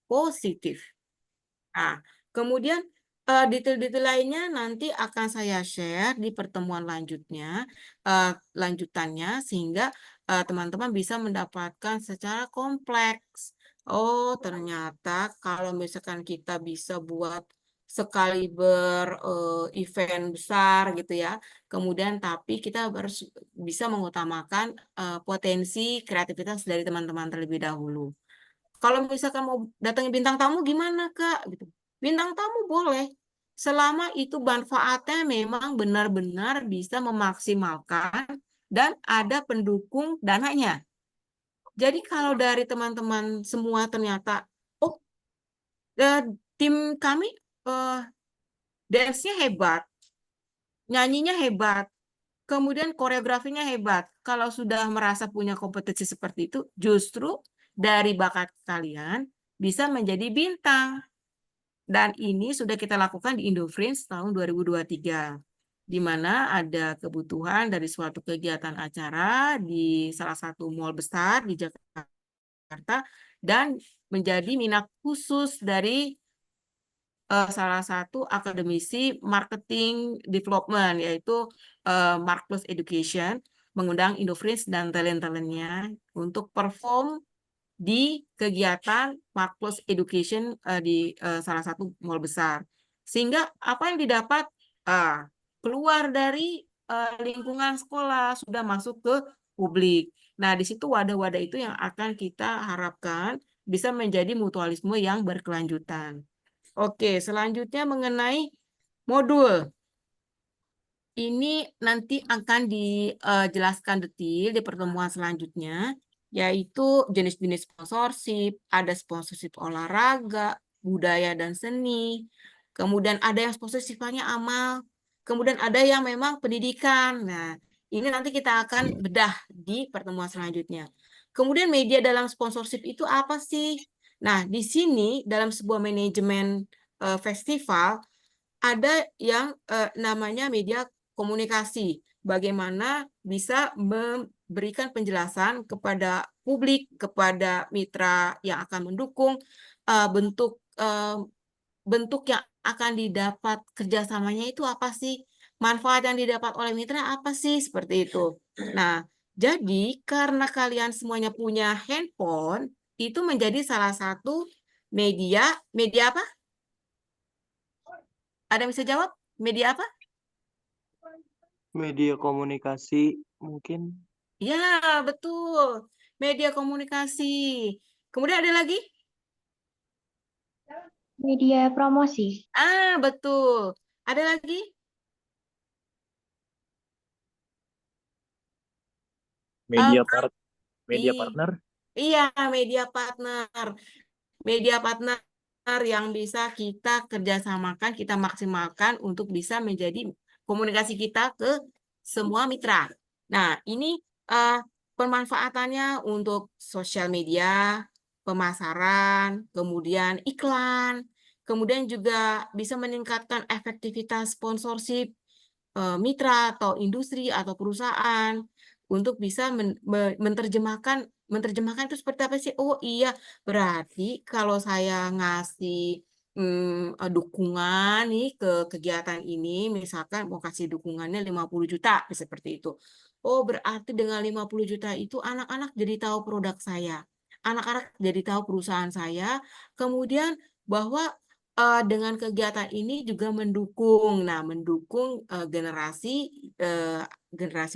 positif. Nah, kemudian detail-detail lainnya nanti akan saya share di pertemuan lanjutannya sehingga teman-teman bisa mendapatkan secara kompleks. Oh, ternyata kalau misalkan kita bisa buat sekali event besar gitu ya. Kemudian tapi kita harus bisa mengutamakan potensi kreativitas dari teman-teman terlebih dahulu. Kalau misalkan mau datangin bintang tamu gimana, Kak? Gitu. Bintang tamu boleh. Selama itu manfaatnya memang benar-benar bisa memaksimalkan dan ada pendukung dananya. Jadi kalau dari teman-teman semua ternyata, oh, eh, tim kami dance-nya hebat, nyanyinya hebat, kemudian koreografinya hebat. Kalau sudah merasa punya kompetensi seperti itu, justru dari bakat kalian bisa menjadi bintang. Dan ini sudah kita lakukan di Indofringe tahun 2023, di mana ada kebutuhan dari suatu kegiatan acara di salah satu mall besar di Jakarta, dan menjadi minat khusus dari salah satu akademisi marketing development, yaitu Mark Plus Education, mengundang Indofringe dan talent-talentnya untuk perform di kegiatan Mark Plus Education di salah satu mall besar. Sehingga apa yang didapat keluar dari lingkungan sekolah, sudah masuk ke publik. Nah, di situ wadah-wadah itu yang akan kita harapkan bisa menjadi mutualisme yang berkelanjutan. Oke, selanjutnya mengenai modul. Ini nanti akan dijelaskan detail di pertemuan selanjutnya, yaitu jenis-jenis sponsorship, ada sponsorship olahraga, budaya dan seni, kemudian ada yang sponsorship sifatnya amal, kemudian ada yang memang pendidikan. Nah, ini nanti kita akan bedah di pertemuan selanjutnya. Kemudian media dalam sponsorship itu apa sih? Nah, di sini dalam sebuah manajemen festival ada yang namanya media komunikasi. Bagaimana bisa memberikan penjelasan kepada publik, kepada mitra yang akan mendukung, bentuk yang akan didapat kerjasamanya itu apa sih? Manfaat yang didapat oleh mitra apa sih? Seperti itu. Nah, jadi karena kalian semuanya punya handphone, itu menjadi salah satu media apa? Ada yang bisa jawab? Media apa? Media komunikasi mungkin. Ya, betul. Media komunikasi. Kemudian ada lagi? Media promosi. Betul. Ada lagi? Media I- partner. Iya, media partner. Media partner yang bisa kita kerjasamakan, kita maksimalkan untuk bisa menjadi komunikasi kita ke semua mitra. Nah, ini pemanfaatannya untuk sosial media, pemasaran, kemudian iklan, kemudian juga bisa meningkatkan efektivitas sponsorship mitra atau industri atau perusahaan untuk bisa menerjemahkan itu seperti apa sih? Oh iya, berarti kalau saya ngasih dukungan nih ke kegiatan ini, misalkan mau kasih dukungannya 50 juta, seperti itu. Oh, berarti dengan 50 juta itu anak-anak jadi tahu produk saya. Anak-anak jadi tahu perusahaan saya. Kemudian bahwa dengan kegiatan ini juga mendukung, mendukung generasi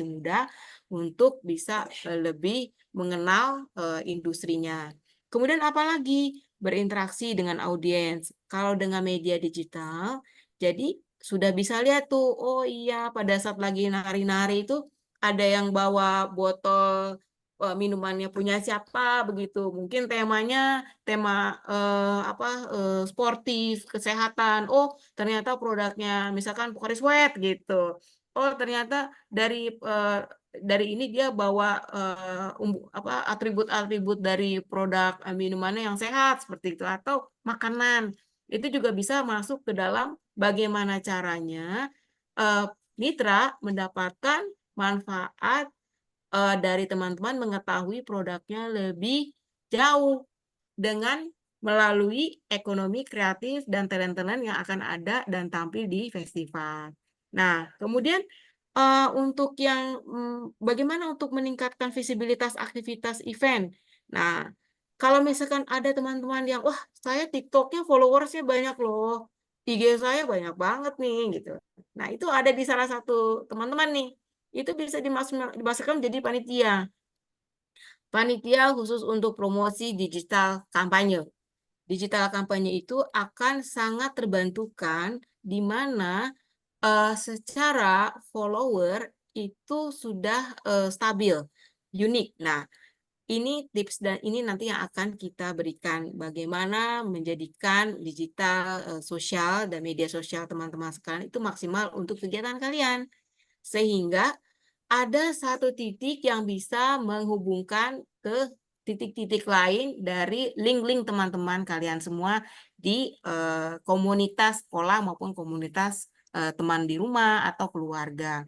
muda untuk bisa lebih mengenal industrinya. Kemudian apalagi berinteraksi dengan audiens. Kalau dengan media digital, jadi sudah bisa lihat tuh, oh iya pada saat lagi nari-nari itu ada yang bawa botol minumannya punya siapa begitu. Mungkin tema sportif, kesehatan. Oh, ternyata produknya misalkan Pocari Sweat gitu. Oh, ternyata dari ini dia bawa atribut-atribut dari produk minumannya yang sehat seperti itu atau makanan. Itu juga bisa masuk ke dalam bagaimana caranya mitra mendapatkan manfaat dari teman-teman mengetahui produknya lebih jauh dengan melalui ekonomi kreatif dan talent-talent yang akan ada dan tampil di festival. Nah, kemudian untuk yang bagaimana untuk meningkatkan visibilitas aktivitas event. Nah, kalau misalkan ada teman-teman yang, wah saya TikTok-nya followersnya banyak loh, IG saya banyak banget nih gitu. Nah, itu ada di salah satu teman-teman nih, itu bisa dimasukkan menjadi panitia. Panitia khusus untuk promosi digital kampanye. Digital kampanye itu akan sangat terbantukan di mana secara follower itu sudah stabil, unik. Nah, ini tips dan ini nanti yang akan kita berikan bagaimana menjadikan digital sosial dan media sosial teman-teman sekalian itu maksimal untuk kegiatan kalian. Sehingga ada satu titik yang bisa menghubungkan ke titik-titik lain dari link-link teman-teman kalian semua di komunitas sekolah maupun komunitas teman di rumah atau keluarga.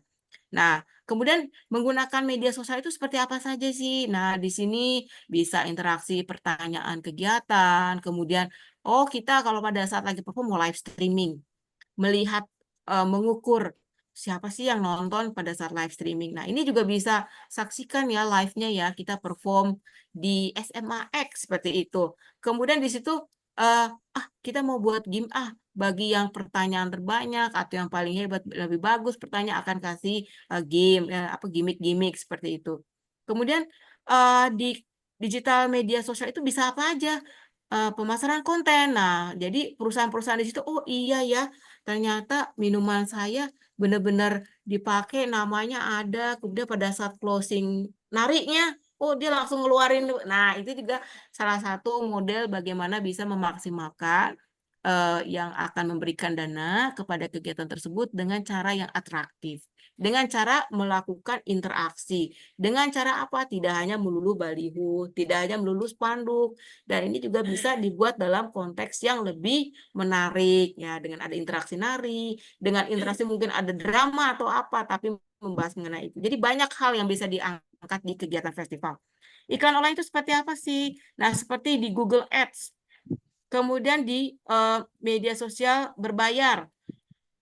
Nah, kemudian menggunakan media sosial itu seperti apa saja sih? Nah, di sini bisa interaksi pertanyaan kegiatan, kemudian, oh kita kalau pada saat lagi perform mau live streaming, melihat, mengukur siapa sih yang nonton pada saat live streaming. Nah, ini juga bisa saksikan ya live-nya ya, kita perform di SMAX seperti itu. Kemudian di situ, kita mau buat game bagi yang pertanyaan terbanyak atau yang paling hebat, lebih bagus pertanyaan akan kasih, game, gimmick-gimmick seperti itu. Kemudian, di digital media sosial itu bisa apa aja? Pemasaran konten. Nah, jadi perusahaan-perusahaan di situ, "Oh iya ya, ternyata minuman saya benar-benar dipakai, namanya ada, kemudian pada saat closing nariknya, oh dia langsung ngeluarin." Nah, itu juga salah satu model bagaimana bisa memaksimalkan, yang akan memberikan dana kepada kegiatan tersebut dengan cara yang atraktif. Dengan cara melakukan interaksi. Dengan cara apa? Tidak hanya melulu baliho, tidak hanya melulu spanduk, dan ini juga bisa dibuat dalam konteks yang lebih menarik, ya, dengan ada interaksi nari, dengan interaksi mungkin ada drama atau apa, tapi membahas mengenai itu. Jadi banyak hal yang bisa diangkat di kegiatan festival. Iklan online itu seperti apa sih? Nah, seperti di Google Ads, kemudian di media sosial berbayar.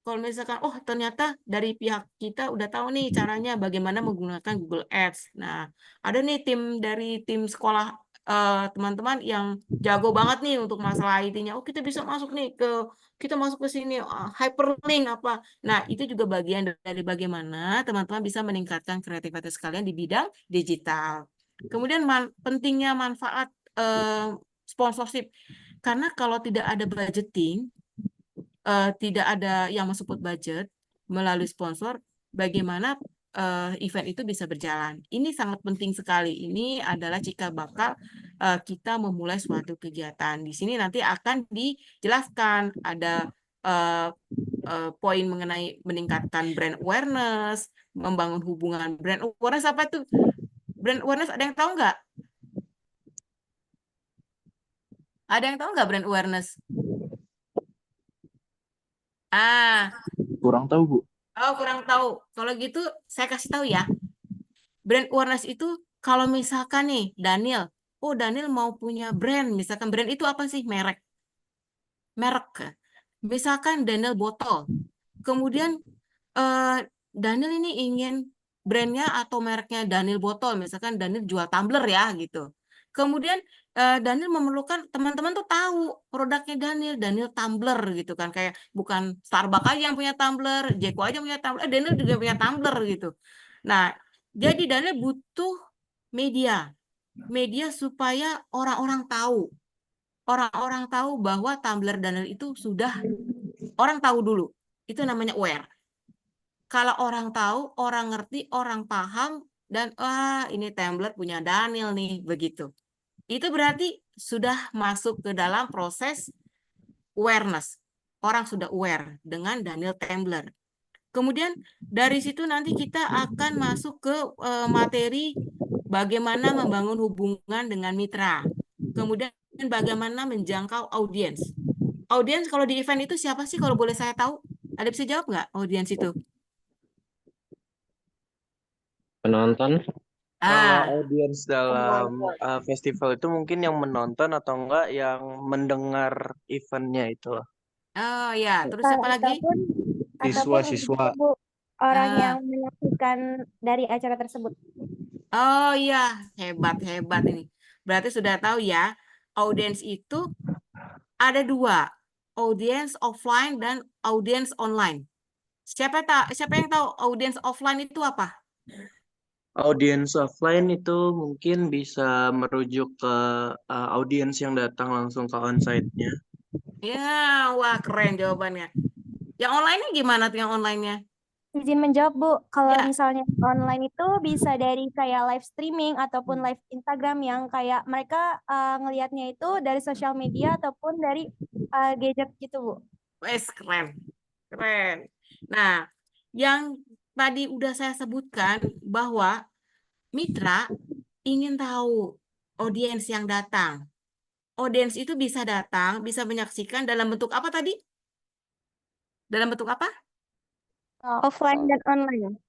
Kalau misalkan, oh ternyata dari pihak kita udah tahu nih caranya bagaimana menggunakan Google Ads. Nah, ada nih dari tim sekolah teman-teman yang jago banget nih untuk masalah IT-nya. Oh, kita bisa masuk nih kita masuk ke sini hyperlink apa. Nah, itu juga bagian dari bagaimana teman-teman bisa meningkatkan kreativitas kalian di bidang digital. Kemudian pentingnya manfaat sponsorship. Karena kalau tidak ada budgeting, tidak ada yang mensupport budget melalui sponsor, bagaimana event itu bisa berjalan. Ini sangat penting sekali. Ini adalah cikal bakal kita memulai suatu kegiatan. Di sini nanti akan dijelaskan ada poin mengenai meningkatkan brand awareness, membangun hubungan brand awareness apa tuh? Brand awareness ada yang tahu nggak? Ada yang tahu nggak brand awareness? Kurang tahu, Bu. Oh, kurang tahu. Kalau gitu, saya kasih tahu ya. Brand awareness itu kalau misalkan nih, Daniel, oh Daniel mau punya brand, misalkan brand itu apa sih? Merek. Misalkan Daniel botol. Kemudian Daniel ini ingin brandnya atau mereknya Daniel botol, misalkan Daniel jual tumbler ya gitu. Kemudian Daniel memerlukan teman-teman tuh tahu produknya Daniel tumbler gitu kan, kayak bukan Starbucks aja yang punya tumbler, Jeko aja punya tumbler, Daniel juga punya tumbler gitu. Nah, jadi Daniel butuh media supaya orang-orang tahu. Orang-orang tahu bahwa tumbler Daniel itu sudah orang tahu dulu. Itu namanya aware. Kalau orang tahu, orang ngerti, orang paham, dan ini tablet punya Daniel nih, begitu. Itu berarti sudah masuk ke dalam proses awareness. Orang sudah aware dengan Daniel Tumblr. Kemudian dari situ nanti kita akan masuk ke materi bagaimana membangun hubungan dengan mitra. Kemudian bagaimana menjangkau audiens. Audiens kalau di event itu siapa sih kalau boleh saya tahu? Ada bisa jawab nggak audiens itu? Penonton. Kalau Ah, audiens dalam festival itu mungkin yang menonton atau enggak yang mendengar eventnya itu. oh ya, terus apa lagi? Ataupun Siswa-siswa. itu, Bu, orang yang Ah, menyaksikan dari acara tersebut. oh ya, hebat hebat ini. Berarti sudah tahu ya, audiens itu ada dua, audiens offline dan audiens online. Siapa yang tahu audiens offline itu apa? Audiens offline itu mungkin bisa merujuk ke audiens yang datang langsung ke onsite-nya. Ya, wah keren jawabannya. Yang online-nya gimana tuh yang online-nya? Izin menjawab, Bu. Kalau Ya. misalnya online itu bisa dari kayak live streaming ataupun live Instagram yang kayak mereka ngelihatnya itu dari sosial media ataupun dari gadget gitu, Bu. Wes keren, keren. Nah, yang tadi udah saya sebutkan bahwa mitra ingin tahu audiens yang datang. Audiens itu bisa datang, bisa menyaksikan dalam bentuk apa tadi? Dalam bentuk apa? Offline dan online.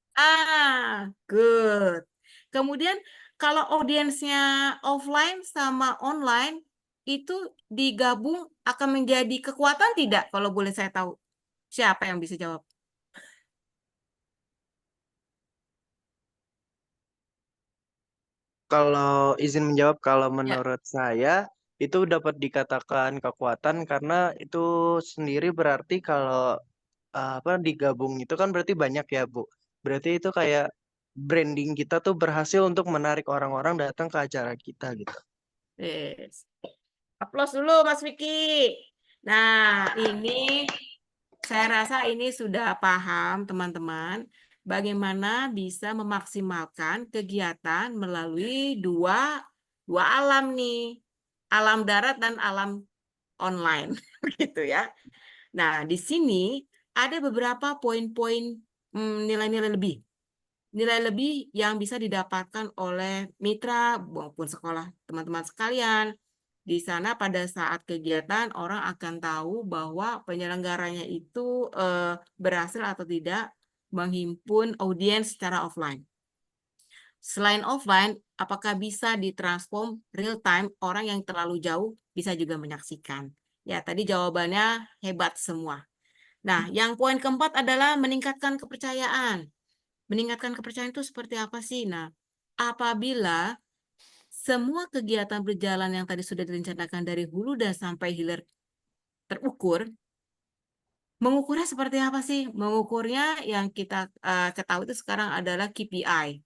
Good. Kemudian kalau audiensnya offline sama online itu digabung akan menjadi kekuatan tidak? Kalau boleh saya tahu. Siapa yang bisa jawab? Kalau izin menjawab, kalau Ya. menurut saya itu dapat dikatakan kekuatan karena itu sendiri berarti kalau apa digabung itu kan berarti banyak ya, Bu. Berarti itu kayak branding kita tuh berhasil untuk menarik orang-orang datang ke acara kita gitu. Yes. Aplaus dulu Mas Vicky. Nah, ini saya rasa ini sudah paham teman-teman bagaimana bisa memaksimalkan kegiatan melalui dua alam nih. Alam darat dan alam online gitu ya. Nah, di sini ada beberapa poin-poin nilai-nilai lebih. Nilai lebih yang bisa didapatkan oleh mitra maupun sekolah teman-teman sekalian. Di sana pada saat kegiatan orang akan tahu bahwa penyelenggaranya itu berhasil atau tidak menghimpun audiens secara offline. Selain offline, apakah bisa ditransform real time orang yang terlalu jauh bisa juga menyaksikan? Ya, tadi jawabannya hebat semua. Nah, yang poin keempat adalah meningkatkan kepercayaan. Meningkatkan kepercayaan itu seperti apa sih? Nah, apabila semua kegiatan berjalan yang tadi sudah direncanakan dari hulu dan sampai hilir terukur, mengukurnya seperti apa sih? Mengukurnya yang kita ketahui itu sekarang adalah KPI,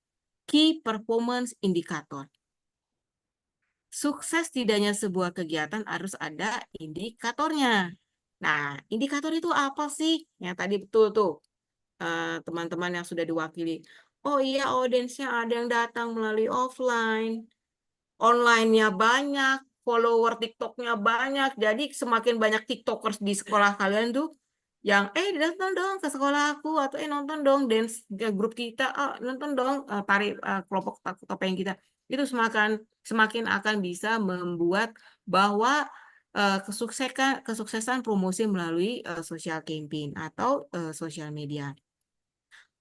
Key Performance Indicator. Sukses tidaknya sebuah kegiatan harus ada indikatornya. Nah, indikator itu apa sih? Yang tadi betul tuh teman-teman yang sudah diwakili. Oh iya, audiensnya ada yang datang melalui offline, online-nya banyak, follower TikTok-nya banyak. Jadi semakin banyak TikTokers di sekolah kalian tuh yang nonton dong ke sekolah aku atau nonton dong dance grup kita, nonton dong tari kelompok topeng kita. Itu semakin semakin akan bisa membuat bahwa kesuksesan promosi melalui social campaign atau sosial media.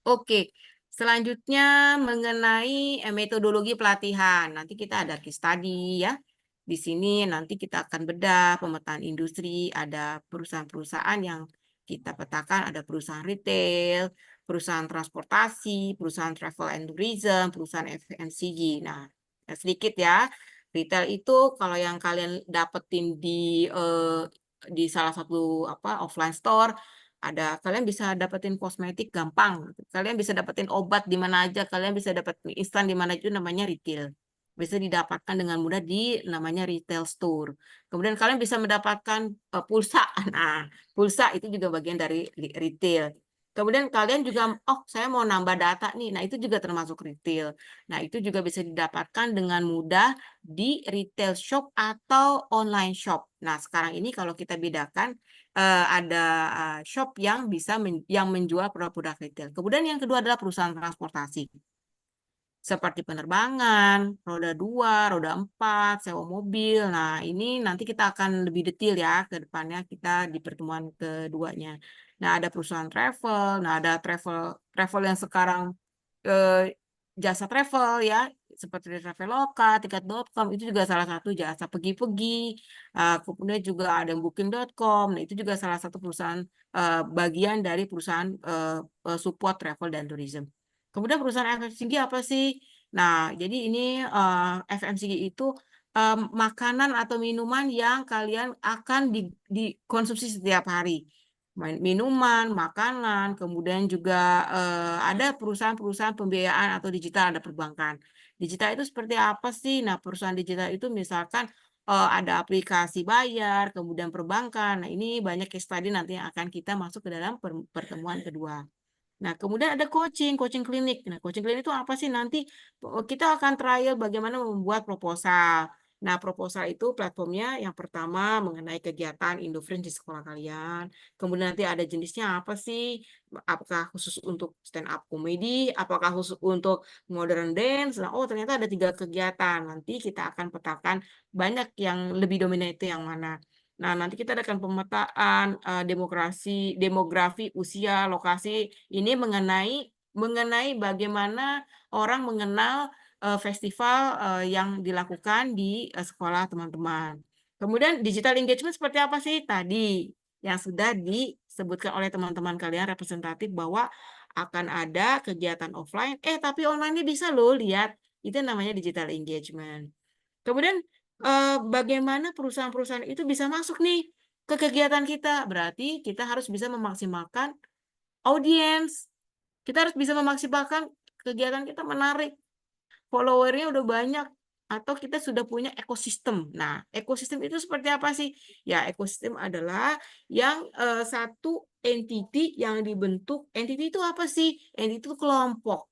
Oke, selanjutnya mengenai metodologi pelatihan. Nanti kita ada case study ya. Di sini nanti kita akan bedah pemetaan industri, ada perusahaan-perusahaan yang kita petakan, ada perusahaan retail, perusahaan transportasi, perusahaan travel and tourism, perusahaan FMCG. Nah, sedikit ya. Retail itu kalau yang kalian dapetin di salah satu offline store ada kalian bisa dapetin kosmetik gampang, kalian bisa dapetin obat di mana aja, kalian bisa dapetin instan di mana itu namanya retail, bisa didapatkan dengan mudah di namanya retail store. Kemudian kalian bisa mendapatkan pulsa, nah pulsa itu juga bagian dari retail. Kemudian kalian juga, oh saya mau nambah data nih, nah itu juga termasuk retail. Nah itu juga bisa didapatkan dengan mudah di retail shop atau online shop. Nah sekarang ini kalau kita bedakan ada shop yang bisa yang menjual produk-produk retail. Kemudian yang kedua adalah perusahaan transportasi. Seperti penerbangan, roda 2, roda 4, sewa mobil. Nah, ini nanti kita akan lebih detail ya ke depannya kita di pertemuan keduanya. Nah, ada perusahaan travel, nah ada travel yang sekarang jasa travel ya, seperti Traveloka, Tiket.com itu juga salah satu jasa pergi-pergi. Kemudian juga ada Booking.com. Nah, itu juga salah satu perusahaan bagian dari perusahaan support travel dan tourism. Kemudian perusahaan FMCG apa sih? Nah, jadi ini FMCG itu makanan atau minuman yang kalian akan dikonsumsi setiap hari. Minuman, makanan, kemudian juga ada perusahaan-perusahaan pembiayaan atau digital, ada perbankan. Digital itu seperti apa sih? Nah, perusahaan digital itu misalkan ada aplikasi bayar, kemudian perbankan. Nah, ini banyak case study nanti yang akan kita masuk ke dalam pertemuan kedua. Nah, kemudian ada coaching klinik. Nah, coaching klinik itu apa sih? Nanti kita akan trial bagaimana membuat proposal. Nah, proposal itu platformnya yang pertama mengenai kegiatan Indofriends di sekolah kalian. Kemudian nanti ada jenisnya apa sih? Apakah khusus untuk stand up comedy? Apakah khusus untuk modern dance? Nah, oh ternyata ada 3 kegiatan. Nanti kita akan petakan banyak yang lebih dominan itu yang mana. Nah, nanti kita akan pemetaan demografi, usia, lokasi ini mengenai bagaimana orang mengenal festival yang dilakukan di sekolah teman-teman. Kemudian digital engagement seperti apa sih? Tadi yang sudah disebutkan oleh teman-teman kalian representatif bahwa akan ada kegiatan offline, tapi online ini bisa loh lihat. Itu namanya digital engagement. Kemudian bagaimana perusahaan-perusahaan itu bisa masuk nih ke kegiatan kita? Berarti kita harus bisa memaksimalkan audiens. Kita harus bisa memaksimalkan kegiatan kita menarik. Followernya udah banyak atau kita sudah punya ekosistem. Nah, ekosistem itu seperti apa sih? Ya, ekosistem adalah yang satu entity yang dibentuk. Entity itu apa sih? Entity itu kelompok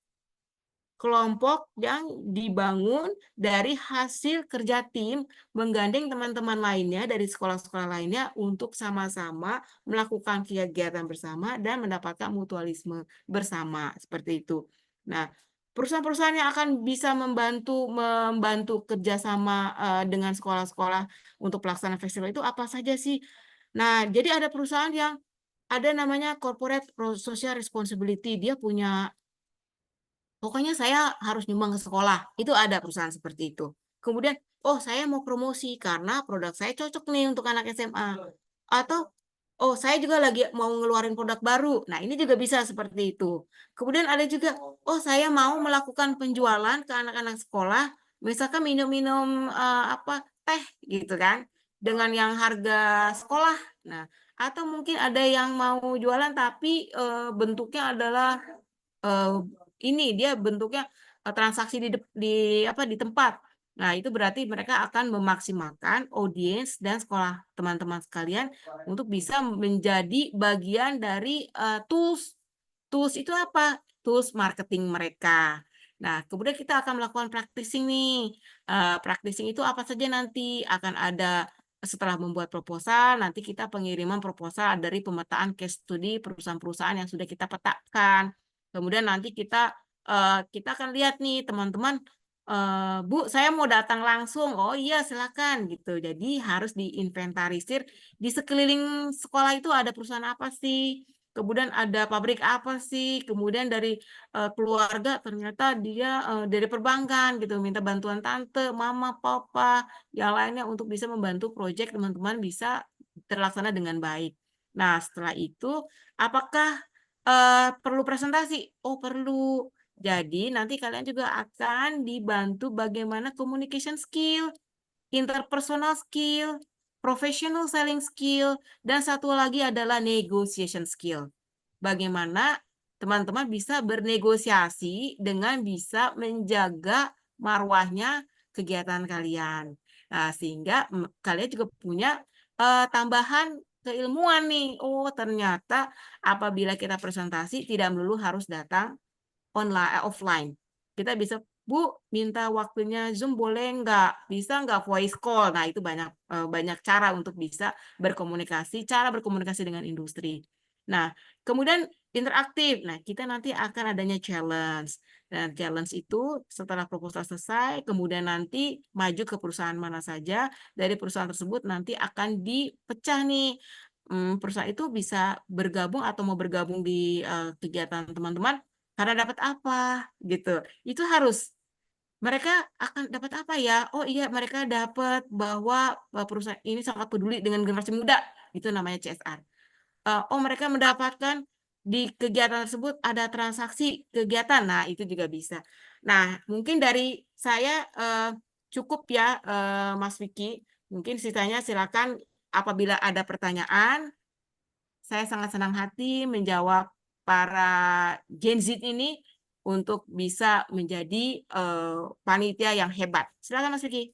yang dibangun dari hasil kerja tim menggandeng teman-teman lainnya dari sekolah-sekolah lainnya untuk sama-sama melakukan kegiatan bersama dan mendapatkan mutualisme bersama seperti itu. Nah, perusahaan-perusahaan yang akan bisa membantu kerjasama dengan sekolah-sekolah untuk pelaksanaan festival itu apa saja sih? Nah, jadi ada perusahaan yang ada namanya corporate social responsibility. Dia punya pokoknya saya harus nyumbang ke sekolah. Itu ada perusahaan seperti itu. Kemudian, oh saya mau promosi karena produk saya cocok nih untuk anak SMA. Atau, oh saya juga lagi mau ngeluarin produk baru. Nah ini juga bisa seperti itu. Kemudian ada juga, oh saya mau melakukan penjualan ke anak-anak sekolah. Misalkan minum-minum teh gitu kan. Dengan yang harga sekolah. Nah, atau mungkin ada yang mau jualan tapi bentuknya adalah ini dia bentuknya transaksi di tempat. Nah, itu berarti mereka akan memaksimalkan audiens dan sekolah teman-teman sekalian untuk bisa menjadi bagian dari tools. Tools itu apa? Tools marketing mereka. Nah, kemudian kita akan melakukan practicing nih. Practicing itu apa saja nanti akan ada setelah membuat proposal, nanti kita pengiriman proposal dari pemetaan case study perusahaan-perusahaan yang sudah kita petakan. Kemudian nanti kita akan lihat nih teman-teman, Bu, saya mau datang langsung. Oh iya, silakan gitu. Jadi harus diinventarisir di sekeliling sekolah itu ada perusahaan apa sih? Kemudian ada pabrik apa sih? Kemudian dari keluarga ternyata dia dari perbankan gitu, minta bantuan tante, mama, papa, yang lainnya untuk bisa membantu proyek teman-teman bisa terlaksana dengan baik. Nah, setelah itu apakah perlu presentasi? Oh, perlu. Jadi nanti kalian juga akan dibantu bagaimana communication skill, interpersonal skill, professional selling skill, dan satu lagi adalah negotiation skill. Bagaimana teman-teman bisa bernegosiasi dengan bisa menjaga marwahnya kegiatan kalian. Nah, sehingga kalian juga punya tambahan keilmuan nih. Oh, ternyata apabila kita presentasi tidak melulu harus datang offline. Kita bisa, Bu, minta waktunya Zoom boleh nggak? Bisa nggak voice call? Nah, itu banyak cara untuk bisa cara berkomunikasi dengan industri. Nah, kemudian interaktif. Nah, kita nanti akan adanya challenge. Dan challenge itu setelah proposal selesai, kemudian nanti maju ke perusahaan mana saja. Dari perusahaan tersebut nanti akan dipecah nih. Perusahaan itu bisa bergabung atau mau bergabung di kegiatan teman-teman karena dapat apa gitu. Itu harus mereka akan dapat apa ya? Oh iya, mereka dapat bahwa perusahaan ini sangat peduli dengan generasi muda, itu namanya CSR. Oh, mereka mendapatkan di kegiatan tersebut ada transaksi kegiatan, nah itu juga bisa. Nah, mungkin dari saya cukup ya, Mas Vicky. Mungkin sisanya silakan apabila ada pertanyaan. Saya sangat senang hati menjawab para Gen Z ini untuk bisa menjadi panitia yang hebat. Silakan Mas Vicky.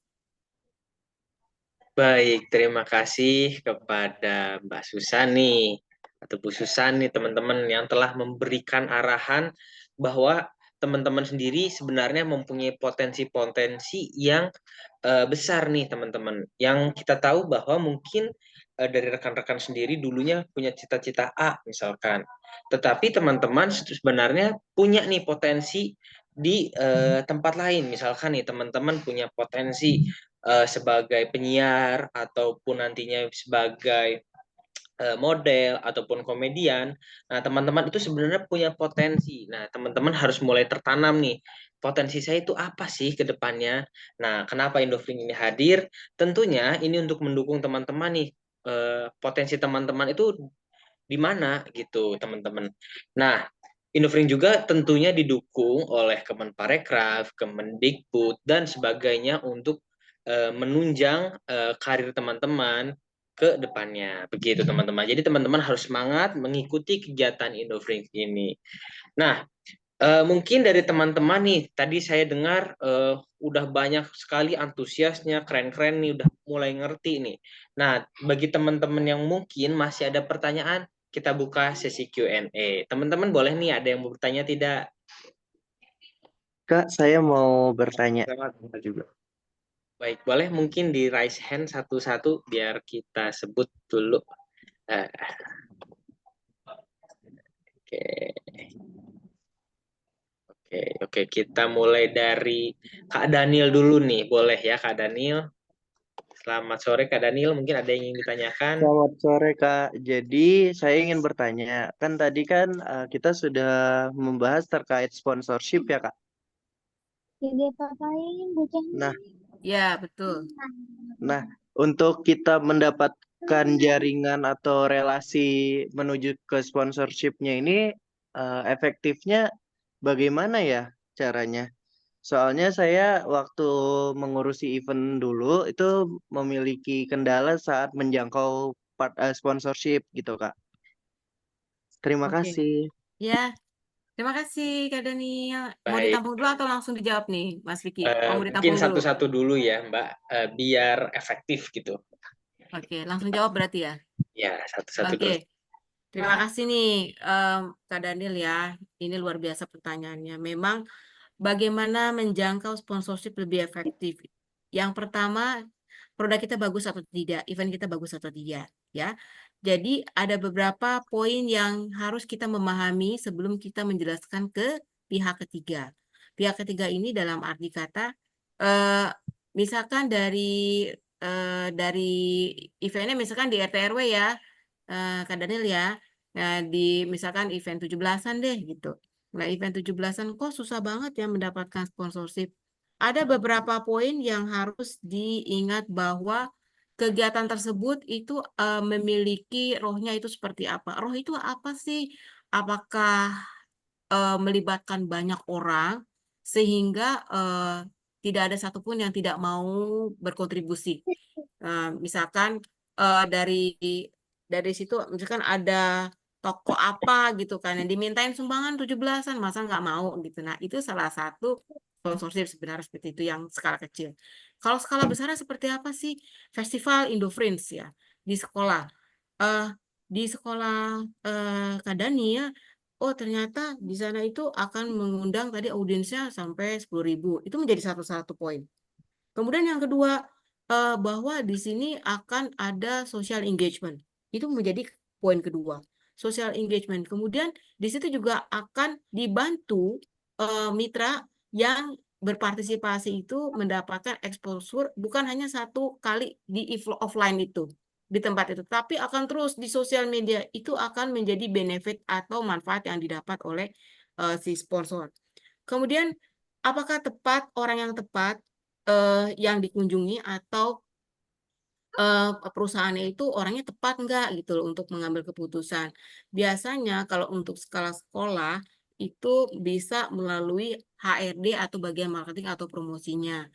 Baik, terima kasih kepada Mbak Susani atau Bu Susani, teman-teman yang telah memberikan arahan bahwa teman-teman sendiri sebenarnya mempunyai potensi-potensi yang besar nih teman-teman. Yang kita tahu bahwa mungkin dari rekan-rekan sendiri dulunya punya cita-cita A misalkan. Tetapi teman-teman sebenarnya punya nih potensi di tempat lain. Misalkan nih teman-teman punya potensi sebagai penyiar ataupun nantinya sebagai model ataupun komedian. Nah, teman-teman itu sebenarnya punya potensi. Nah, teman-teman harus mulai tertanam nih. Potensi saya itu apa sih ke depannya? Nah, kenapa Indoflink ini hadir? Tentunya ini untuk mendukung teman-teman nih. Potensi teman-teman itu di mana gitu, teman-teman. Nah, Indoflink juga tentunya didukung oleh Kemenparekraf, Kemendikbud, dan sebagainya untuk menunjang karir teman-teman ke depannya. Begitu teman-teman. Jadi teman-teman harus semangat mengikuti kegiatan Indoflink ini. Nah, mungkin dari teman-teman nih, tadi saya dengar udah banyak sekali antusiasnya, keren-keren nih, udah mulai ngerti nih. Nah, bagi teman-teman yang mungkin masih ada pertanyaan, kita buka sesi Q&A. Teman-teman boleh nih, ada yang mau bertanya tidak? Kak, saya mau bertanya juga. Baik, boleh mungkin di raise hand satu-satu biar kita sebut dulu. Eh, Oke, oke, kita mulai dari Kak Daniel dulu nih, boleh ya Kak Daniel? Selamat sore Kak Daniel, mungkin ada yang ingin ditanyakan? Selamat sore Kak. Jadi saya ingin bertanya, kan tadi kan kita sudah membahas terkait sponsorship ya Kak. Nah, Ya, betul. Nah, untuk kita mendapatkan jaringan atau relasi menuju ke sponsorshipnya ini efektifnya bagaimana ya caranya? Soalnya saya waktu mengurusi event dulu itu memiliki kendala saat menjangkau sponsorship gitu, Kak. Terima Oke. kasih. Ya, terima kasih Kak Daniel. Mau Baik, ditampung dulu atau langsung dijawab nih, Mas Vicky? Oh, mau mungkin ditampung dulu. satu-satu dulu ya Mbak, biar efektif gitu. Oke, langsung jawab berarti ya. Ya, satu-satu dulu. Oke, terima kasih nih Kak Daniel ya. Ini luar biasa pertanyaannya. Memang bagaimana menjangkau sponsorship lebih efektif? Yang pertama, produk kita bagus atau tidak, event kita bagus atau tidak, ya. Jadi ada beberapa poin yang harus kita memahami sebelum kita menjelaskan ke pihak ketiga. Pihak ketiga ini dalam arti kata, misalkan dari eventnya misalkan di RT RW ya, Kak Daniel ya. Nah, di misalkan event 17-an deh gitu. Nah, event 17-an kok susah banget ya mendapatkan sponsorship. Ada beberapa poin yang harus diingat bahwa kegiatan tersebut itu memiliki rohnya itu seperti apa. Roh itu apa sih? Apakah melibatkan banyak orang sehingga tidak ada satupun yang tidak mau berkontribusi. Misalkan dari situ misalkan ada toko apa gitu kan yang dimintain sumbangan 17-an masa nggak mau gitu. Nah, itu salah satu sponsorship sebenarnya seperti itu yang skala kecil. Kalau skala besarnya seperti apa sih? Festival Indofriends ya di sekolah. Eh di sekolah Kak Dani ya, oh ternyata di sana itu akan mengundang tadi audiensnya sampai 10.000. Itu menjadi satu poin. Kemudian yang kedua, bahwa di sini akan ada social engagement. Itu menjadi poin kedua. Social engagement. Kemudian di situ juga akan dibantu mitra yang berpartisipasi itu mendapatkan exposure bukan hanya satu kali di offline itu, di tempat itu, tapi akan terus di sosial media. Itu akan menjadi benefit atau manfaat yang didapat oleh si sponsor. Kemudian apakah tepat orang yang tepat yang dikunjungi atau perusahaannya itu orangnya tepat nggak gitu loh untuk mengambil keputusan. Biasanya kalau untuk skala sekolah itu bisa melalui HRD atau bagian marketing atau promosinya.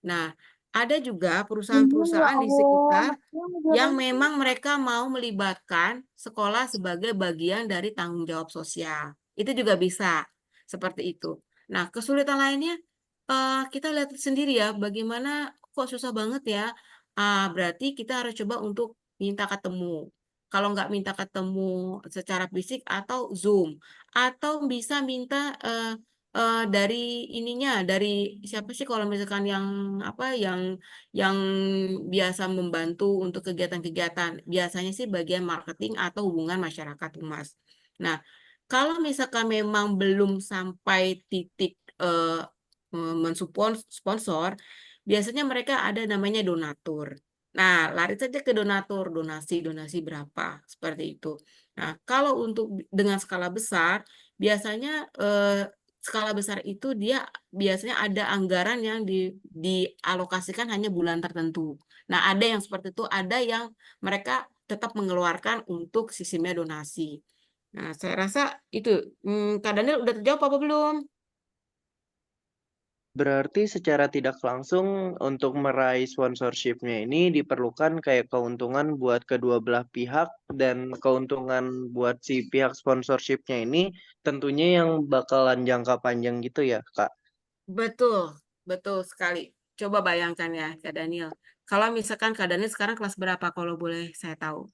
Nah, ada juga Ya perusahaan-perusahaan di Allah, sekitar maksudnya yang jabatan memang mereka mau melibatkan sekolah sebagai bagian dari tanggung jawab sosial. Itu juga bisa seperti itu. Nah, kesulitan lainnya kita lihat sendiri ya, bagaimana kok susah banget ya. Berarti kita harus coba untuk minta ketemu. Kalau nggak minta ketemu secara fisik atau Zoom, atau bisa minta dari ininya, dari siapa sih kalau misalkan yang apa, yang biasa membantu untuk kegiatan-kegiatan. Biasanya sih bagian marketing atau hubungan masyarakat humas. Nah, kalau misalkan memang belum sampai titik mensupport sponsor, biasanya mereka ada namanya donatur. Nah, lari saja ke donatur, donasi berapa, seperti itu. Nah, kalau untuk dengan skala besar, biasanya skala besar itu dia biasanya ada anggaran yang dialokasikan hanya bulan tertentu. Nah, ada yang seperti itu, ada yang mereka tetap mengeluarkan untuk sistemnya donasi. Nah, saya rasa itu, Kak Daniel udah terjawab apa belum? Berarti secara tidak langsung untuk meraih sponsorship-nya ini diperlukan kayak keuntungan buat kedua belah pihak dan keuntungan buat si pihak sponsorship-nya ini tentunya yang bakalan jangka panjang gitu ya, Kak. Betul, betul sekali. Coba bayangkan ya, Kak Daniel. Kalau misalkan Kak Daniel sekarang kelas berapa kalau boleh saya tahu?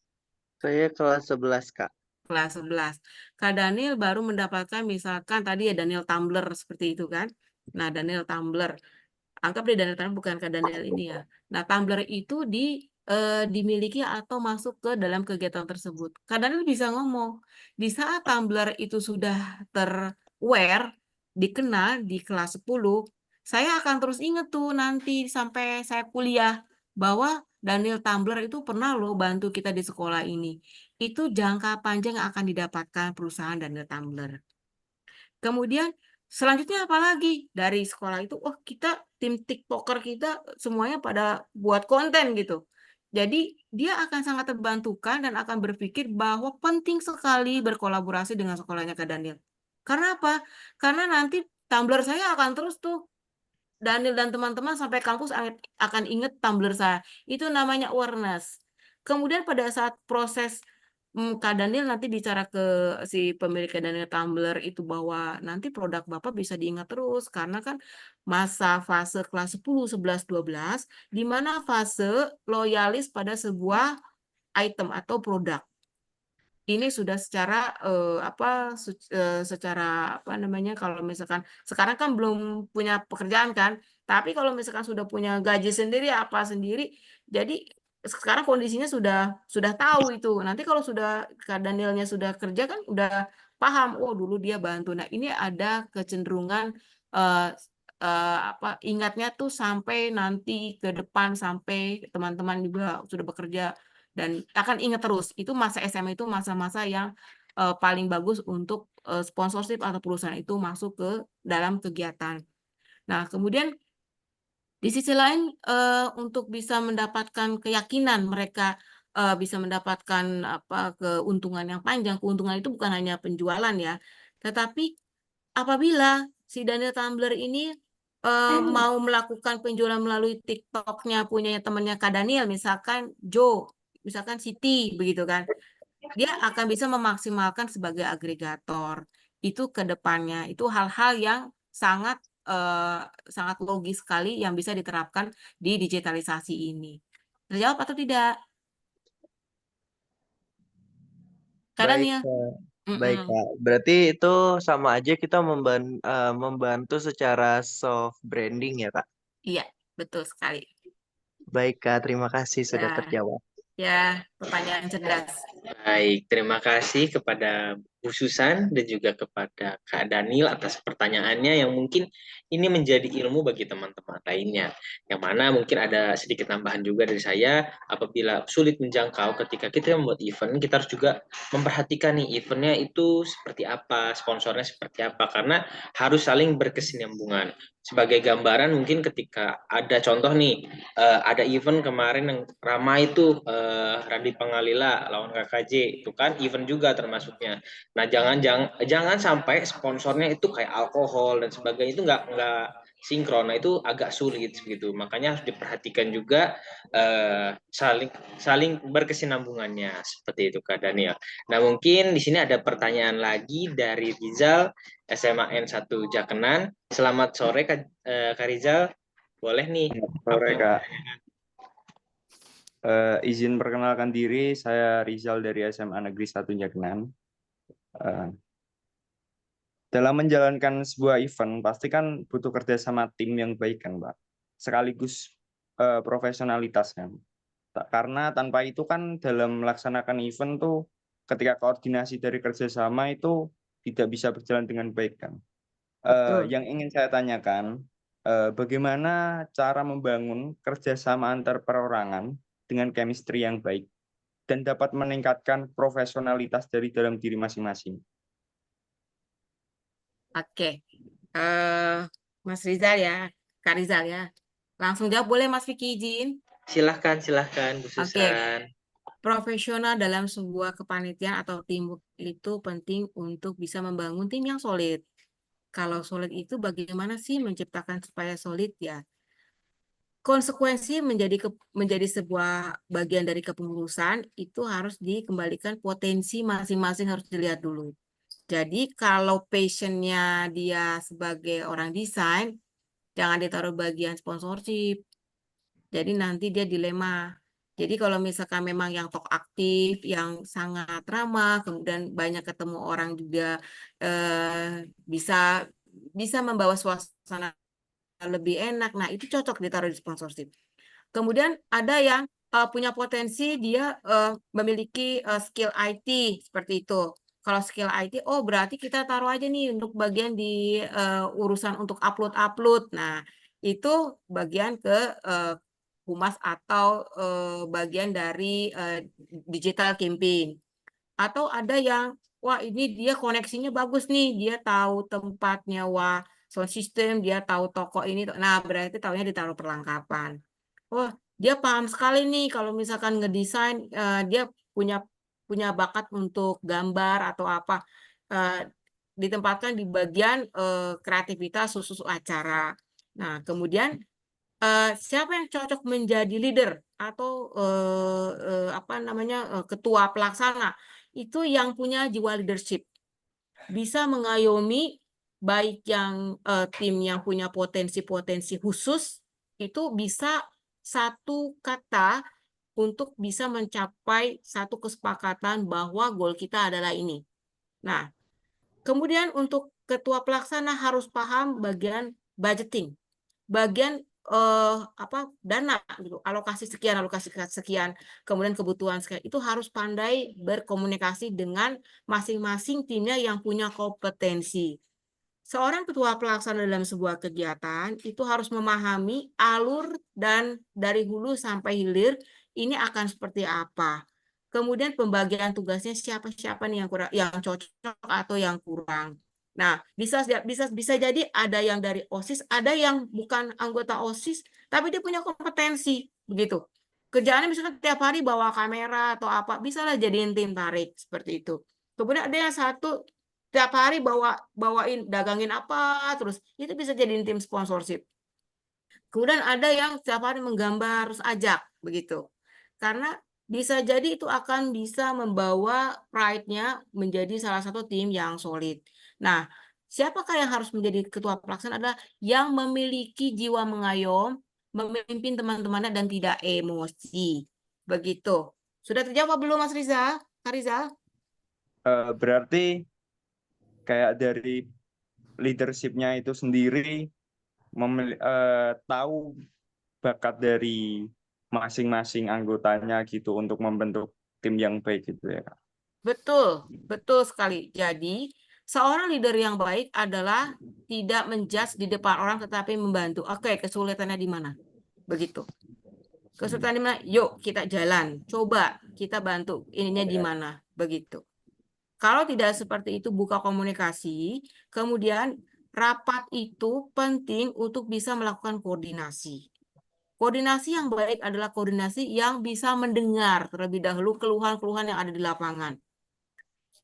Saya kelas 11, Kak. Kelas 11. Kak Daniel baru mendapatkan misalkan tadi ya Daniel Tumbler seperti itu kan. Nah, Daniel Tumbler. Anggap deh Daniel Tumbler bukan Kak Daniel ini ya. Nah, Tumbler itu dimiliki atau masuk ke dalam kegiatan tersebut. Kak Daniel bisa ngomong. Di saat Tumbler itu sudah terware, dikenal di kelas 10, saya akan terus inget tuh nanti sampai saya kuliah bahwa Daniel Tumbler itu pernah loh bantu kita di sekolah ini. Itu jangka panjang yang akan didapatkan perusahaan Daniel Tumbler. Kemudian selanjutnya apa lagi? Dari sekolah itu, oh kita tim TikToker kita semuanya pada buat konten gitu. Jadi dia akan sangat terbantukan dan akan berpikir bahwa penting sekali berkolaborasi dengan sekolahnya Kak Daniel. Karena apa? Karena nanti Tumblr saya akan terus tuh Daniel dan teman-teman sampai kampus akan inget Tumblr saya. Itu namanya awareness. Kemudian pada saat proses Kak Daniel nanti bicara ke si pemilik Kak Daniel Tumblr itu bahwa nanti produk Bapak bisa diingat terus karena kan masa fase kelas 10, 11, 12 di mana fase loyalis pada sebuah item atau produk. Ini sudah secara secara apa namanya kalau misalkan sekarang kan belum punya pekerjaan kan, tapi kalau misalkan sudah punya gaji sendiri apa sendiri, jadi sekarang kondisinya sudah tahu itu. Nanti kalau sudah Kak Danielnya sudah kerja kan udah paham, oh dulu dia bantu. Nah, ini ada kecenderungan eh, ingatnya tuh sampai nanti ke depan sampai teman-teman juga sudah bekerja dan akan ingat terus itu masa SMA itu masa-masa yang paling bagus untuk sponsorship atau perusahaan itu masuk ke dalam kegiatan. Nah, kemudian di sisi lain untuk bisa mendapatkan keyakinan mereka bisa mendapatkan apa keuntungan yang panjang, keuntungan itu bukan hanya penjualan ya, tetapi apabila si Daniel Tumbler ini mau melakukan penjualan melalui TikTok-nya punya temannya Kak Daniel, misalkan Joe, misalkan Siti, begitu kan, dia akan bisa memaksimalkan sebagai agregator. Itu ke depannya, itu hal-hal yang sangat sangat logis sekali yang bisa diterapkan di digitalisasi ini. Terjawab atau tidak, Kak Baik, Daniel? Kak. Baik, Mm-mm. Kak. Berarti itu sama aja kita membantu secara soft branding ya, Kak. Iya, betul sekali. Baik, Kak. Terima kasih Ya, sudah terjawab. ya, pertanyaan cerdas. Baik, terima kasih kepada Bu Susan dan juga kepada Kak Daniel atas pertanyaannya yang mungkin ini menjadi ilmu bagi teman-teman lainnya. Yang mana mungkin ada sedikit tambahan juga dari saya, apabila sulit menjangkau ketika kita membuat event, kita harus juga memperhatikan nih eventnya itu seperti apa, sponsornya seperti apa, karena harus saling berkesinambungan. Sebagai gambaran mungkin ketika ada contoh nih, ada event kemarin yang ramai itu Randy Pangalila lawan KKJ, itu kan event juga termasuknya. Nah, jangan sampai sponsornya itu kayak alkohol dan sebagainya, itu nggak sinkron. Nah, itu agak sulit begitu. Makanya harus diperhatikan juga saling berkesinambungannya seperti itu Kak Daniel. Nah, mungkin di sini ada pertanyaan lagi dari Rizal SMA N1 Jakenan. Selamat sore Kak Rizal. Boleh nih. Sore, apa- Kak. Izin perkenalkan diri, saya Rizal dari SMA Negeri 1 Jakenan. Dalam menjalankan sebuah event, pasti kan butuh kerja sama tim yang baik kan, Pak. Sekaligus profesionalitas kan. Karena tanpa itu kan dalam melaksanakan event tuh, ketika koordinasi dari kerjasama itu tidak bisa berjalan dengan baik kan. Betul. Yang ingin saya tanyakan, bagaimana cara membangun kerjasama antar perorangan dengan chemistry yang baik dan dapat meningkatkan profesionalitas dari dalam diri masing-masing. Oke. Mas Rizal ya, Kak Rizal ya. Langsung jawab boleh Mas Vicky izin? Silahkan Bu Susan. Profesional dalam sebuah kepanitiaan atau teamwork itu penting untuk bisa membangun tim yang solid. Kalau solid itu bagaimana sih menciptakan supaya solid ya? Konsekuensi menjadi sebuah bagian dari kepengurusan itu harus dikembalikan, potensi masing-masing harus dilihat dulu. Jadi kalau passionnya dia sebagai orang desain, jangan ditaruh bagian sponsorship. Jadi nanti dia dilema. Jadi kalau misalkan memang yang talk aktif, yang sangat ramah, kemudian banyak ketemu orang juga bisa bisa membawa suasana lebih enak. Nah, itu cocok ditaruh di sponsorship. Kemudian ada yang punya potensi dia memiliki skill IT seperti itu. Kalau skill IT, oh berarti kita taruh aja nih untuk bagian di urusan untuk upload. Nah, itu bagian ke humas atau bagian dari digital campaign. Atau ada yang, wah ini dia koneksinya bagus nih, dia tahu tempatnya, wah sound system, dia tahu toko ini. Nah, berarti tahunya ditaruh perlengkapan. Oh, dia paham sekali nih kalau misalkan ngedesain, dia punya bakat untuk gambar atau apa. Ditempatkan di bagian kreativitas khusus acara. Nah, kemudian siapa yang cocok menjadi leader atau apa namanya ketua pelaksana itu yang punya jiwa leadership, bisa mengayomi baik yang tim yang punya potensi-potensi khusus itu bisa satu kata untuk bisa mencapai satu kesepakatan bahwa goal kita adalah ini. Nah, kemudian untuk ketua pelaksana harus paham bagian budgeting, bagian dana gitu, alokasi sekian, kemudian kebutuhan sekian, itu harus pandai berkomunikasi dengan masing-masing timnya yang punya kompetensi. Seorang ketua pelaksana dalam sebuah kegiatan itu harus memahami alur dan dari hulu sampai hilir ini akan seperti apa. Kemudian pembagian tugasnya siapa nih yang cocok atau yang kurang. Nah, bisa jadi ada yang dari OSIS, ada yang bukan anggota OSIS, tapi dia punya kompetensi begitu. Kerjaannya misalnya tiap hari bawa kamera atau apa, bisalah jadiin tim tarik seperti itu. Kemudian ada yang satu tiap hari bawain dagangin apa terus, itu bisa jadiin tim sponsorship. Kemudian ada yang setiap hari menggambar terus ajak begitu. Karena bisa jadi itu akan bisa membawa pride-nya menjadi salah satu tim yang solid. Nah, siapakah yang harus menjadi ketua pelaksana adalah yang memiliki jiwa mengayom, memimpin teman-temannya dan tidak emosi. Begitu. Sudah terjawab belum Mas Rizal? Kak Rizal? Berarti kayak dari leadership-nya itu sendiri tahu bakat dari masing-masing anggotanya gitu untuk membentuk tim yang baik gitu ya, Kak. Betul sekali. Jadi, seorang leader yang baik adalah tidak menjudge di depan orang tetapi membantu. Oke, kesulitannya di mana? Begitu. Kesulitan di mana? Yuk kita jalan. Coba kita bantu. Ininya di mana? Begitu. Kalau tidak seperti itu, buka komunikasi. Kemudian rapat itu penting untuk bisa melakukan koordinasi. Koordinasi yang baik adalah koordinasi yang bisa mendengar terlebih dahulu keluhan-keluhan yang ada di lapangan.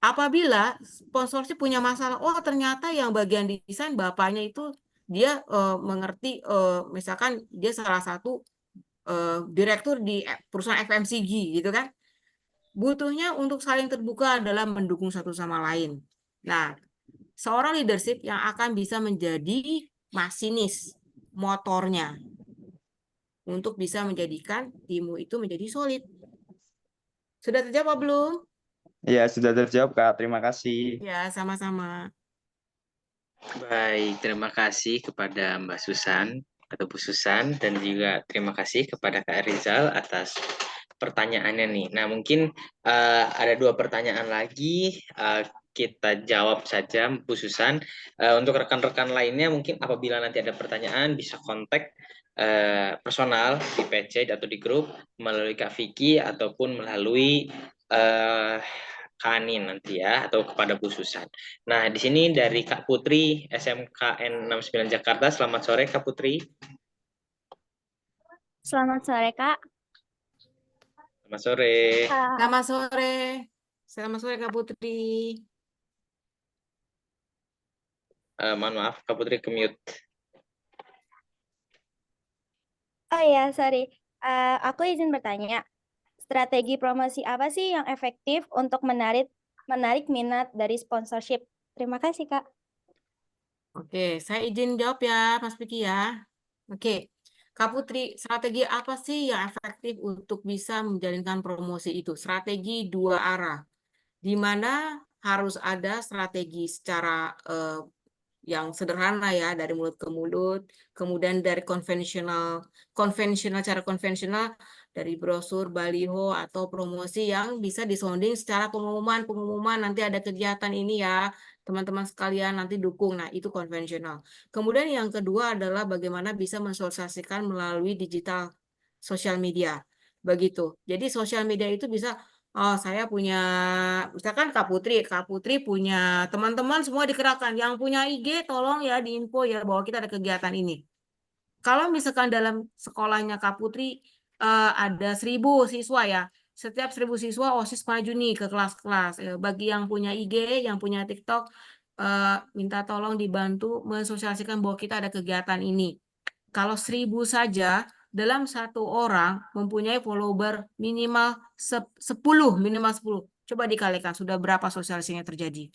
Apabila sponsorship punya masalah, oh ternyata yang bagian desain bapaknya itu dia mengerti, misalkan dia salah satu direktur di perusahaan FMCG gitu kan. Butuhnya untuk saling terbuka adalah mendukung satu sama lain. Nah, seorang leadership yang akan bisa menjadi masinis motornya untuk bisa menjadikan timmu itu menjadi solid. Sudah terjawab belum? Ya, sudah terjawab, Kak. Terima kasih. Ya, sama-sama. Baik, terima kasih kepada Mbak Susan atau Bu Susan, dan juga terima kasih kepada Kak Rizal atas pertanyaannya nih. Nah, mungkin ada 2 pertanyaan lagi, kita jawab saja Bu Susan. Untuk rekan-rekan lainnya mungkin apabila nanti ada pertanyaan bisa kontak personal di PC atau di grup melalui Kak Vicky ataupun melalui Kak Anin nanti ya, atau kepada Bu Susan. Nah, di sini dari Kak Putri SMKN 69 Jakarta. Selamat sore Kak Putri. Selamat sore, Kak. Selamat sore. Selamat sore. Selamat sore Kak Putri. Mohon maaf Kak Putri ke mute. Oh iya, sorry. Aku izin bertanya, strategi promosi apa sih yang efektif untuk menarik minat dari sponsorship? Terima kasih, Kak. Oke, saya izin jawab ya, Mas Piki ya. Oke, Kak Putri, strategi apa sih yang efektif untuk bisa menjalankan promosi itu? Strategi 2 arah, di mana harus ada strategi secara yang sederhana ya, dari mulut ke mulut, kemudian dari cara konvensional, dari brosur, baliho, atau promosi yang bisa disounding secara pengumuman nanti ada kegiatan ini ya, teman-teman sekalian nanti dukung. Nah, itu konvensional. Kemudian yang kedua adalah bagaimana bisa mensosialisasikan melalui digital sosial media. Begitu. Jadi sosial media itu bisa, oh saya punya, misalkan Kak Putri punya teman-teman semua dikerahkan. Yang punya IG tolong ya diinfo ya bahwa kita ada kegiatan ini. Kalau misalkan dalam sekolahnya Kak Putri ada 1.000 siswa ya, setiap 1.000 siswa OSIS maju nih ke kelas-kelas. Bagi yang punya IG, yang punya TikTok, minta tolong dibantu mensosialisasikan bahwa kita ada kegiatan ini. Kalau 1.000 saja, dalam satu orang mempunyai follower minimal 10, minimal 10. Coba dikalikan, sudah berapa sosialisasinya terjadi.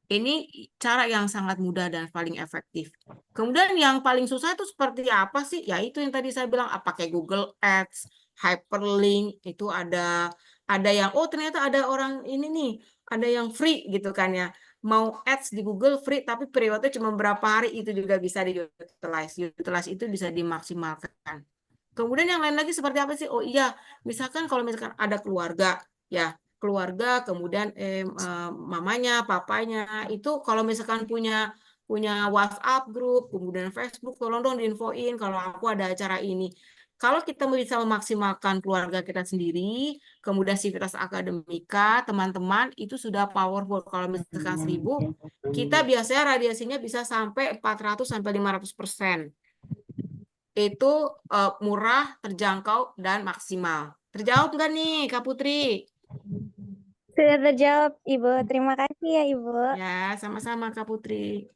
Ini cara yang sangat mudah dan paling efektif. Kemudian yang paling susah itu seperti apa sih? Ya itu yang tadi saya bilang, pakai Google Ads, hyperlink, itu ada yang, oh ternyata ada orang ini nih, ada yang free gitu kan ya. Mau ads di Google free, tapi periode cuma berapa hari, itu juga bisa di-utilize. Utilize itu bisa dimaksimalkan. Kemudian yang lain lagi seperti apa sih? Oh iya, misalkan kalau misalkan ada keluarga, ya keluarga, kemudian mamanya, papanya, itu kalau misalkan punya WhatsApp grup, kemudian Facebook, tolong dong diinfoin kalau aku ada acara ini. Kalau kita bisa memaksimalkan keluarga kita sendiri, kemudian sivitas akademika, teman-teman, itu sudah powerful. Kalau misalkan 1.000, kita biasanya radiasinya bisa sampai 400 sampai 500%. Itu murah, terjangkau, dan maksimal. Terjawab nggak nih, Kak Putri? Sudah terjawab, Ibu. Terima kasih ya, Ibu. Ya, sama-sama Kak Putri.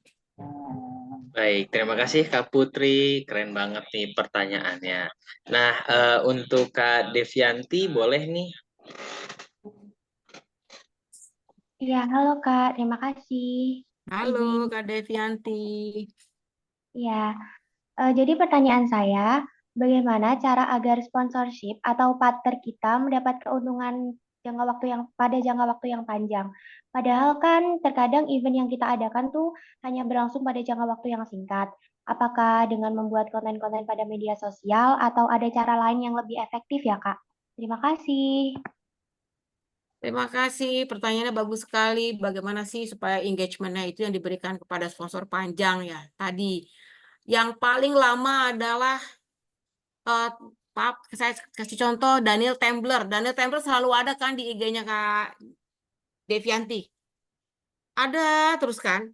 Baik, terima kasih Kak Putri. Keren banget nih pertanyaannya. Nah, untuk Kak Devianti boleh nih. Iya, halo Kak, terima kasih. Halo Kak Devianti. Ya, jadi pertanyaan saya, bagaimana cara agar sponsorship atau partner kita mendapat keuntungan pada jangka waktu yang panjang? Padahal kan terkadang event yang kita adakan tuh hanya berlangsung pada jangka waktu yang singkat. Apakah dengan membuat konten-konten pada media sosial atau ada cara lain yang lebih efektif ya Kak? Terima kasih. Terima kasih, pertanyaannya bagus sekali. Bagaimana sih supaya engagement-nya itu yang diberikan kepada sponsor panjang ya? Tadi, yang paling lama adalah saya kasih contoh Daniel Tembler. Daniel Tembler selalu ada kan di IG-nya Kak Devianti. Ada terus kan?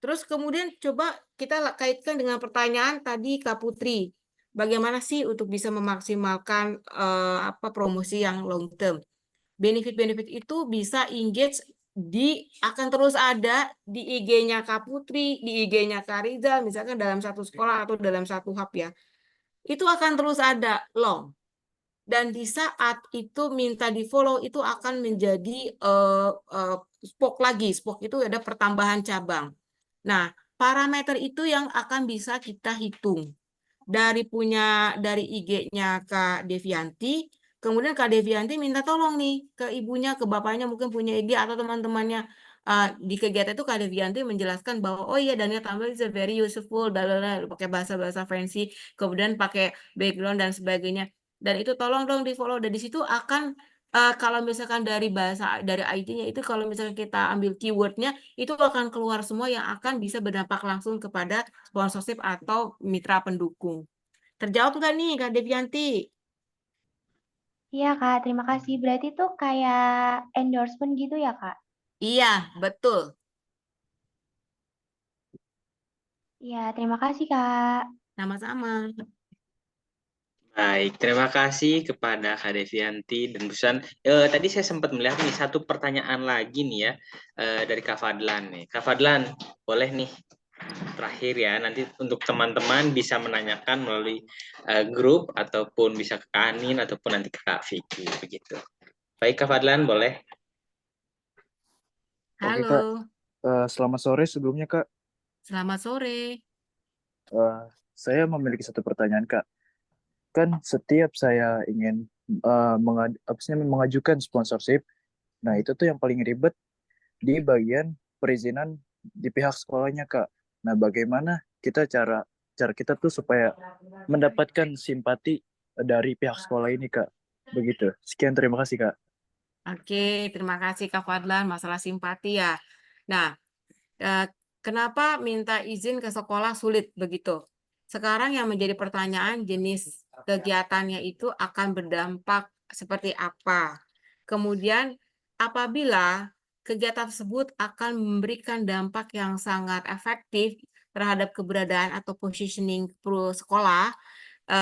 Terus kemudian coba kita kaitkan dengan pertanyaan tadi Kak Putri. Bagaimana sih untuk bisa memaksimalkan promosi yang long term? Benefit-benefit itu bisa engage akan terus ada di IG-nya Kak Putri, di IG-nya Kak Rizal, misalkan dalam satu sekolah atau dalam satu hub ya. Itu akan terus ada long. Dan di saat itu minta di-follow itu akan menjadi spoke lagi. Spoke itu ada pertambahan cabang. Nah, parameter itu yang akan bisa kita hitung dari IG-nya Kak Devianti. Kemudian Kak Devianti minta tolong nih ke ibunya, ke bapaknya mungkin punya IG atau teman-temannya di kegiatan itu Kak Devianti menjelaskan bahwa oh iya Daniel Tumblr is very useful, pakai bahasa-bahasa fancy, kemudian pakai background dan sebagainya. Dan itu tolong dong di-follow. Dan di situ akan kalau misalkan dari IT-nya itu kalau misalkan kita ambil keywordnya itu akan keluar semua yang akan bisa berdampak langsung kepada sponsorship atau mitra pendukung. Terjawab nggak nih Kak Devianti? Iya, Kak, terima kasih. Berarti itu kayak endorsement gitu ya, Kak? Iya, betul. Iya, terima kasih, Kak. Sama-sama. Baik, terima kasih kepada Kak Devianti dan Busan. Tadi saya sempat melihat nih satu pertanyaan lagi nih ya dari Kak Fadlan nih. Kak Fadlan, boleh nih terakhir ya, nanti untuk teman-teman bisa menanyakan melalui grup ataupun bisa ke Kak Anin ataupun nanti ke Kak Vicky begitu. Baik Kak Fadlan, boleh. Oke, Halo, Kak. Selamat sore sebelumnya, Kak. selamat sore. Saya memiliki satu pertanyaan, Kak. Kan setiap saya ingin mengajukan sponsorship, nah itu tuh yang paling ribet di bagian perizinan di pihak sekolahnya, Kak. Nah, bagaimana cara kita tuh supaya mendapatkan simpati dari pihak sekolah ini, Kak? Begitu. Sekian, terima kasih, Kak. Oke, terima kasih Kak Fadlan, masalah simpati ya. Nah, kenapa minta izin ke sekolah sulit begitu? Sekarang yang menjadi pertanyaan jenis kegiatannya itu akan berdampak seperti apa? Kemudian apabila kegiatan tersebut akan memberikan dampak yang sangat efektif terhadap keberadaan atau positioning sekolah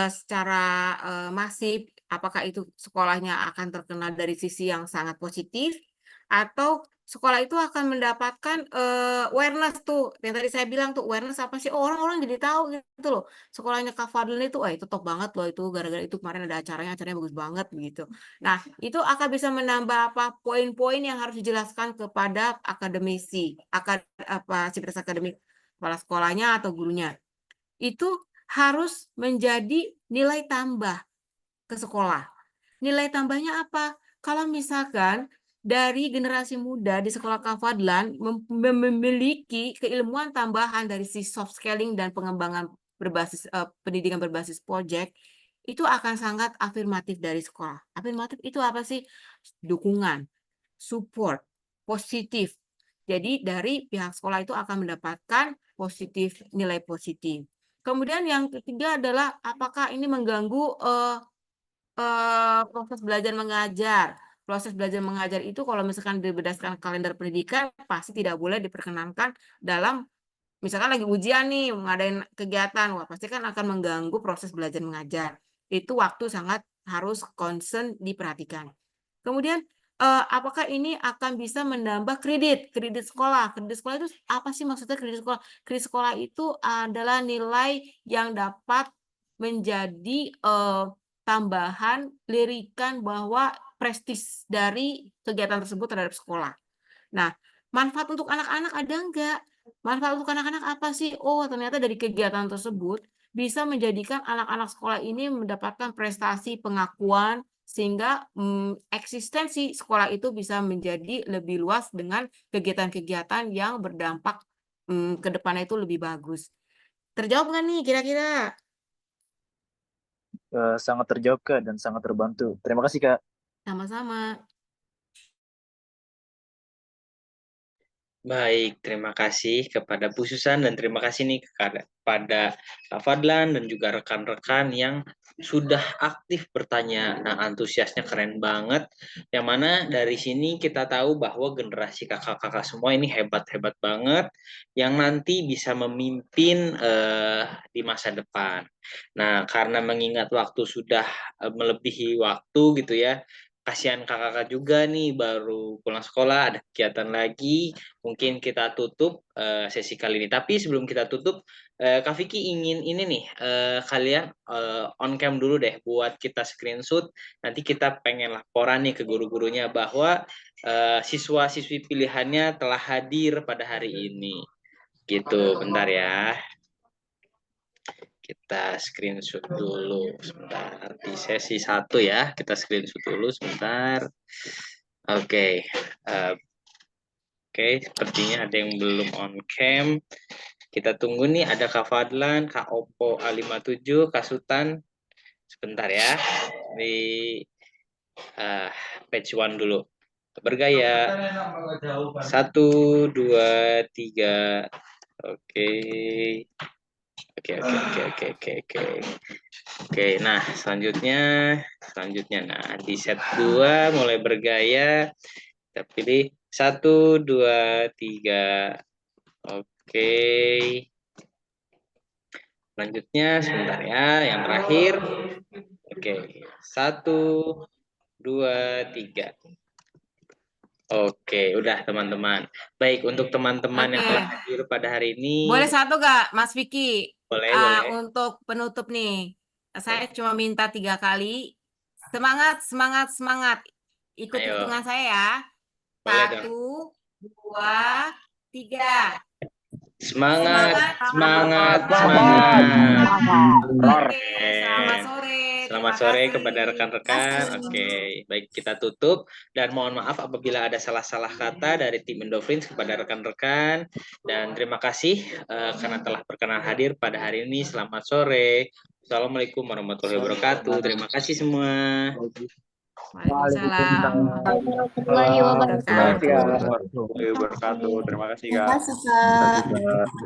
secara masif, apakah itu sekolahnya akan terkena dari sisi yang sangat positif atau sekolah itu akan mendapatkan awareness tuh yang tadi saya bilang tuh awareness apa sih orang-orang jadi tahu gitu loh sekolahnya Kak Fadlan itu itu top banget loh itu gara-gara itu kemarin ada acaranya bagus banget begitu. Nah itu akan bisa menambah apa poin-poin yang harus dijelaskan kepada akademisi sivitas akademik kepala sekolahnya atau gurunya itu harus menjadi nilai tambah ke sekolah. Nilai tambahnya apa? Kalau misalkan dari generasi muda di sekolah Kak Fadlan memiliki keilmuan tambahan dari si soft scaling dan pengembangan pendidikan berbasis project, itu akan sangat afirmatif dari sekolah. Afirmatif itu apa sih? Dukungan, support, positif. Jadi dari pihak sekolah itu akan mendapatkan nilai positif. Kemudian yang ketiga adalah apakah ini mengganggu proses belajar mengajar. Proses belajar mengajar itu kalau misalkan berdasarkan kalender pendidikan pasti tidak boleh diperkenankan dalam misalkan lagi ujian nih, ngadain kegiatan, wah pasti kan akan mengganggu proses belajar mengajar. Itu waktu sangat harus concern diperhatikan. Kemudian apakah ini akan bisa menambah kredit sekolah? Kredit sekolah itu apa sih maksudnya kredit sekolah? Kredit sekolah itu adalah nilai yang dapat menjadi tambahan lirikan bahwa prestis dari kegiatan tersebut terhadap sekolah. Nah, manfaat untuk anak-anak ada enggak? Manfaat untuk anak-anak apa sih? Oh, ternyata dari kegiatan tersebut bisa menjadikan anak-anak sekolah ini mendapatkan prestasi pengakuan sehingga eksistensi sekolah itu bisa menjadi lebih luas dengan kegiatan-kegiatan yang berdampak ke depannya itu lebih bagus. Terjawab nggak nih kira-kira? Sangat terjawab, Kak, dan sangat terbantu. Terima kasih, Kak. Sama-sama. Baik, terima kasih kepada Bu Susan dan terima kasih nih kepada Kak Fadlan dan juga rekan-rekan yang sudah aktif bertanya. Nah, antusiasnya keren banget. Yang mana dari sini kita tahu bahwa generasi kakak-kakak semua ini hebat-hebat banget yang nanti bisa memimpin di masa depan. Nah, karena mengingat waktu sudah melebihi waktu gitu ya. Kasihan kakak-kakak juga nih baru pulang sekolah ada kegiatan lagi. Mungkin kita tutup sesi kali ini. Tapi sebelum kita tutup, Kak Vicky ingin ini nih, kalian on cam dulu deh buat kita screenshot. Nanti kita pengen laporan nih ke guru-gurunya bahwa siswa-siswi pilihannya telah hadir pada hari ini. Gitu, bentar ya. Kita screenshot dulu sebentar. Di sesi 1 ya, kita screenshot dulu sebentar. Oke. Oke, sepertinya ada yang belum on cam. Kita tunggu nih, ada Kak Fadlan, Kak Oppo A57, Kak Sultan. Sebentar ya, di page 1 dulu. Bergaya. 1, 2, 3. Oke. Oke, nah selanjutnya. Nah, di set 2 mulai bergaya. Kita pilih 1, 2, 3. Oke. Selanjutnya sebentar ya, yang terakhir. Oke, 1, 2, 3. Oke, udah teman-teman. Baik, untuk teman-teman yang telah hadir pada hari ini. Boleh satu gak, Mas Vicky? Boleh. Untuk penutup nih, saya cuma minta 3 kali. Semangat, semangat, semangat. Ikut Ayo. hitungan saya ya. Boleh 1, 2, 3. Semangat. Oke, selamat sore. Selamat Terima sore kasih. kepada rekan-rekan. Oke, baik kita tutup dan mohon maaf apabila ada salah-salah kata dari tim Endofins kepada rekan-rekan dan terima kasih karena telah berkenan hadir pada hari ini. Selamat sore. Assalamualaikum warahmatullahi wabarakatuh. Terima kasih semua. Waalaikumsalam. Warahmatullahi wabarakatuh. Warahmatullahi wabarakatuh. Terima kasih, Kak. Terima kasih, Kak.